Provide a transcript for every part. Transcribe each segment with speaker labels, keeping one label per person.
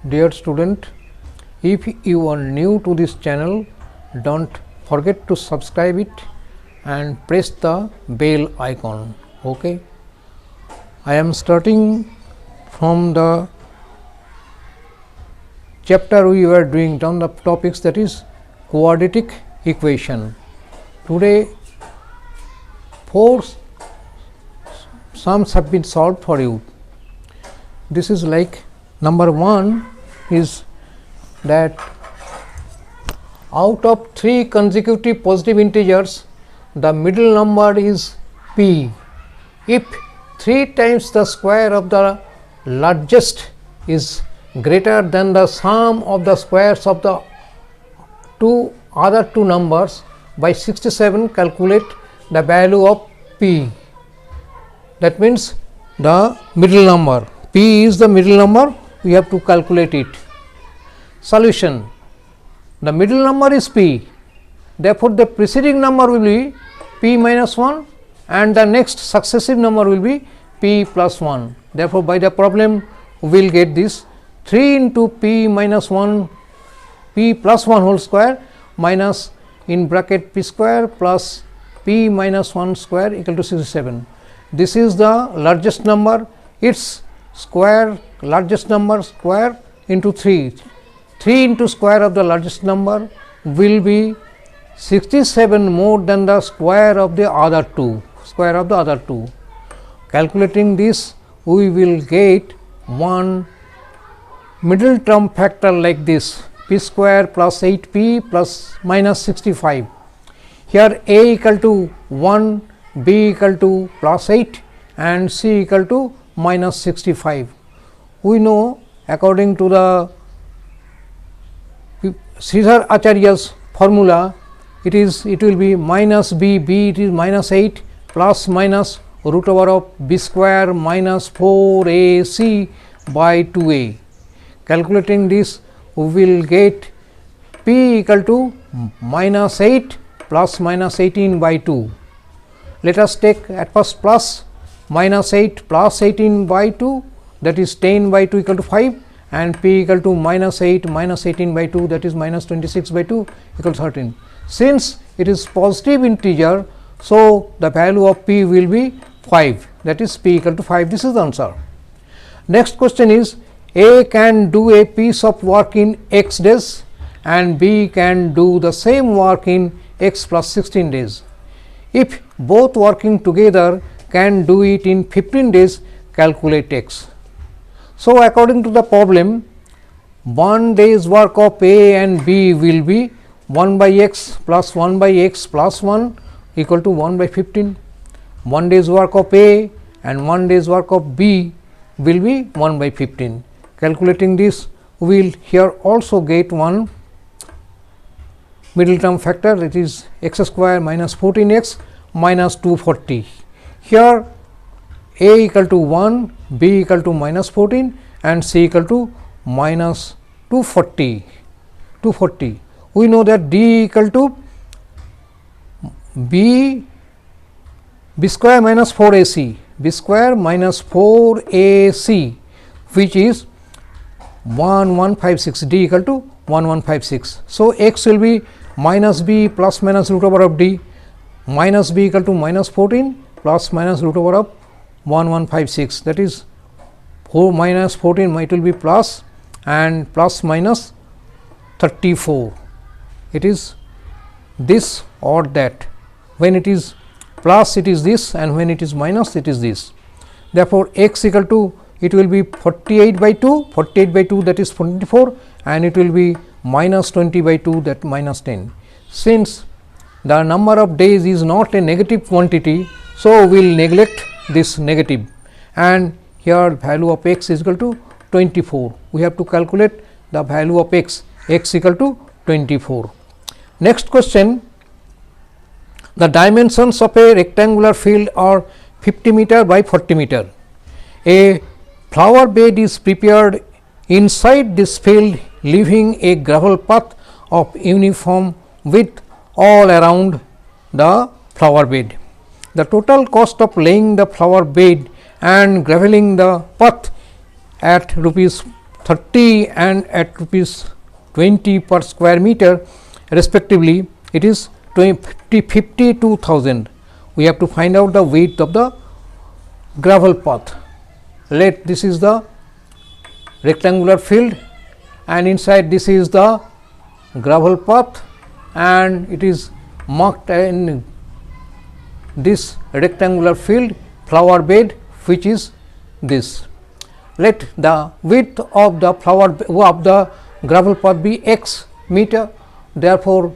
Speaker 1: Dear student, if you are new to this channel, don't forget to subscribe it and press the bell icon. Okay. I am starting from the chapter we were doing down the topics, that is quadratic equation. Today 4 sums have been solved for you. This is like number 1 is that out of 3 consecutive positive integers, the middle number is p if 3 times the square of the largest is greater than the sum of the squares of the other two numbers. By 67 calculate the value of p. That means the middle number, p is the middle number, we have to calculate it. Solution: the middle number is p, therefore the preceding number will be p minus 1 and the next successive number will be p plus 1. Therefore, by the problem we will get this 3 into p minus 1 p plus 1 whole square minus in bracket p square plus p minus 1 square equal to 67. This is the largest number, its square, largest number square into 3. 3 into square of the largest number will be 67 more than the square of the other two, Calculating this, we will get one middle term factor like this, p square plus 8p plus minus 65. Here a equal to 1, b equal to plus 8 and c equal to minus 65. We know according to the Sridhar Acharya's formula, it will be minus b, it is minus 8 plus minus root over of b square minus 4ac by 2a. Calculating this, we will get p equal to minus 8 plus minus 18 by 2. Let us take at first plus minus 8 plus 18 by 2, that is 10 by 2 equal to 5, and p equal to minus 8 minus 18 by 2, that is minus 26 by 2 equal to 13. Since it is positive integer, so the value of p will be 5, that is p equal to 5. This is the answer. Next question is, a can do a piece of work in x days and b can do the same work in x plus 16 days. If both working together can do it in 15 days, calculate x. So, according to the problem, 1 day's work of a and b will be 1 by x plus 1 by x plus 1 equal to 1 by 15. 1 day's work of a and 1 day's work of b will be 1 by 15. Calculating this, we will here also get one middle term factor, it is x square minus 14x minus 240. Here a equal to 1, b equal to minus 14 and c equal to minus 240. We know that d equal to b square minus 4ac, b square minus 4ac, which is 1156, d equal to 1156. So, x will be minus b plus minus root over of d, minus b equal to minus 14 plus minus root over of 1156, that is 4 minus 14, it will be plus and plus minus 34. It is this or that. When it is plus, it is this, and when it is minus, it is this. Therefore, x equal to, it will be 48 by 2, that is 24, and it will be minus 20 by 2, that minus 10. Since the number of days is not a negative quantity, so we will neglect this negative, and here value of x is equal to 24. We have to calculate the value of x equal to 24. Next question, the dimensions of a rectangular field are 50 meter by 40 meter. A flower bed is prepared inside this field, leaving a gravel path of uniform width all around the flower bed. The total cost of laying the flower bed and graveling the path at rupees 30 and at rupees 20 per square meter respectively, it is 52,000. We have to find out the width of the gravel path. Let this is the rectangular field and inside this is the gravel path, and it is marked in this rectangular field flower bed, which is this. Let the width of the gravel path be x meter. Therefore,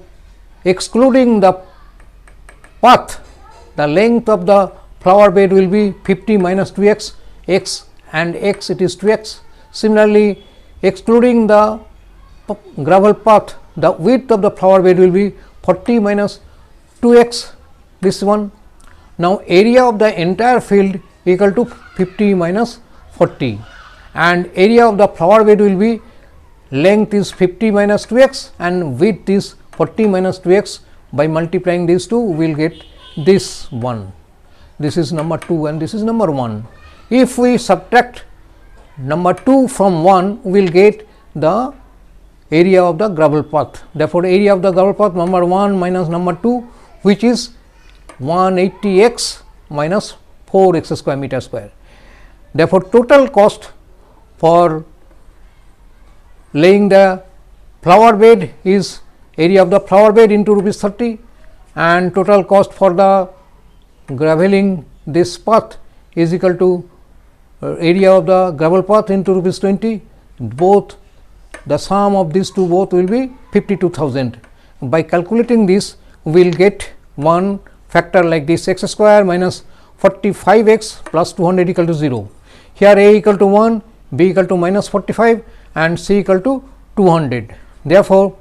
Speaker 1: excluding the path, the length of the flower bed will be 50 minus 2x, x and x, it is 2x. Similarly, excluding the gravel path, the width of the flower bed will be 40 minus 2x, this one. Now, area of the entire field equal to 50 minus 40, and area of the flower bed will be, length is 50 minus 2x and width is 40 minus 2x. By multiplying these two, we will get this one. This is number 2 and this is number 1. If we subtract number 2 from 1, we will get the area of the gravel path. Therefore, area of the gravel path number 1 minus number 2, which is 180x minus 4x square meter square. Therefore, total cost for laying the flower bed is area of the flower bed into rupees 30, and total cost for the graveling this path is equal to area of the gravel path into rupees 20. Both the sum of these two both will be 52,000. By calculating this, we will get one factor like this, x square minus 45x plus 200 equal to 0. Here a equal to 1, b equal to minus 45 and c equal to 200. Therefore,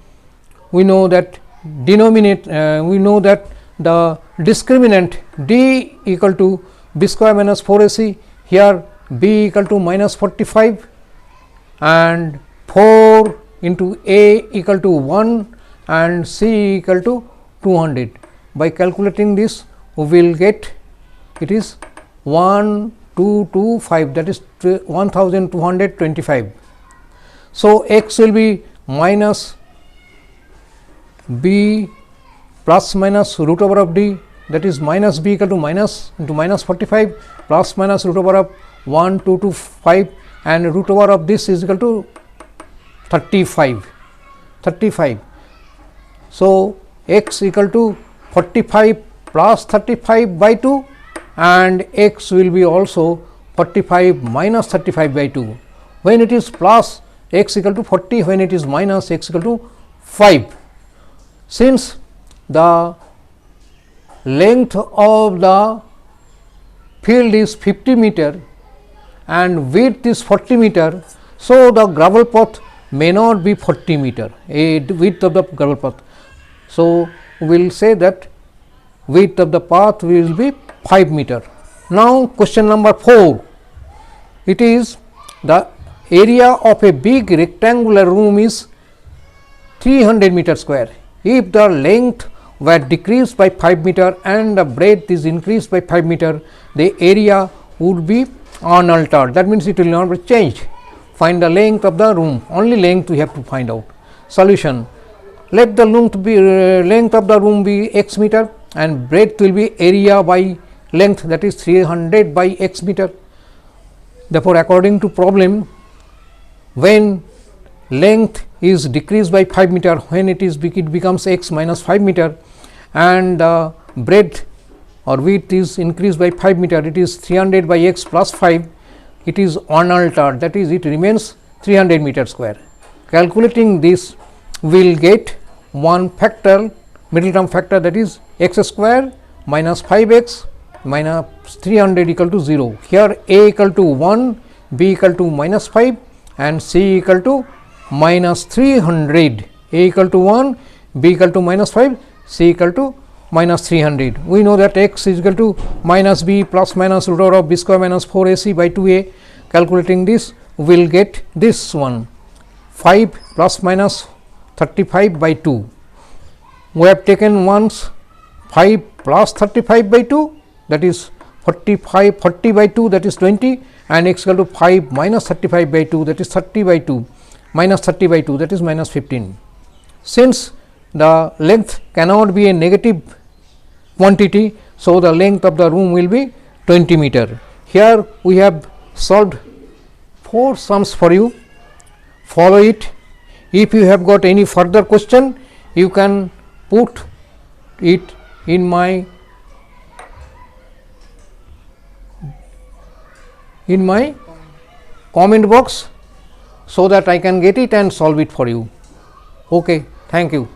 Speaker 1: we know that we know that the discriminant d equal to b square minus 4ac, here b equal to minus 45 and 4 into a equal to 1 and c equal to 200. By calculating this, we will get it is 1225, that is 1225. So, x will be minus b plus minus root over of d, that is minus b equal to minus into minus 45 plus minus root over of 1225 and root over of this is equal to 35. So, x equal to 45 plus 35 by 2 and x will be also 45 minus 35 by 2. When it is plus, x equal to 40, when it is minus, x equal to 5. Since the length of the field is 50 meter and width is 40 meter, so the gravel path may not be 40 meter, a width of the gravel path. So, we will say that width of the path will be 5 meter. Now, question number 4, it is the area of a big rectangular room is 300 meter square. If the length were decreased by 5 meter and the breadth is increased by 5 meter, the area would be unaltered. That means, it will not be changed. Find the length of the room, only length we have to find out. Solution: let the length of the room be x meter and breadth will be area by length, that is 300 by x meter. Therefore, according to problem, when length is decreased by 5 meter, when it becomes x minus 5 meter and breadth or width is increased by 5 meter, it is 300 by x plus 5, it is unaltered, that is it remains 300 meter square. Calculating this, we will get one factor, middle term factor, that is x square minus 5x minus 300 equal to 0. Here a equal to 1, b equal to minus 5 and c equal to minus 300. A equal to 1, b equal to minus 5, c equal to minus 300. We know that x is equal to minus b plus minus root over of b square minus 4ac by 2a. Calculating this, we will get this one, 5 plus minus 35 by 2. We have taken once 5 plus 35 by 2, that is 40 by 2, that is 20, and x equal to 5 minus 35 by 2, that is 30 by 2, minus 30 by 2, that is minus 15. Since the length cannot be a negative quantity, so the length of the room will be 20 meter. Here we have solved 4 sums for you. Follow it. If you have got any further question, you can put it in my comment box, so that I can get it and solve it for you. Okay, thank you.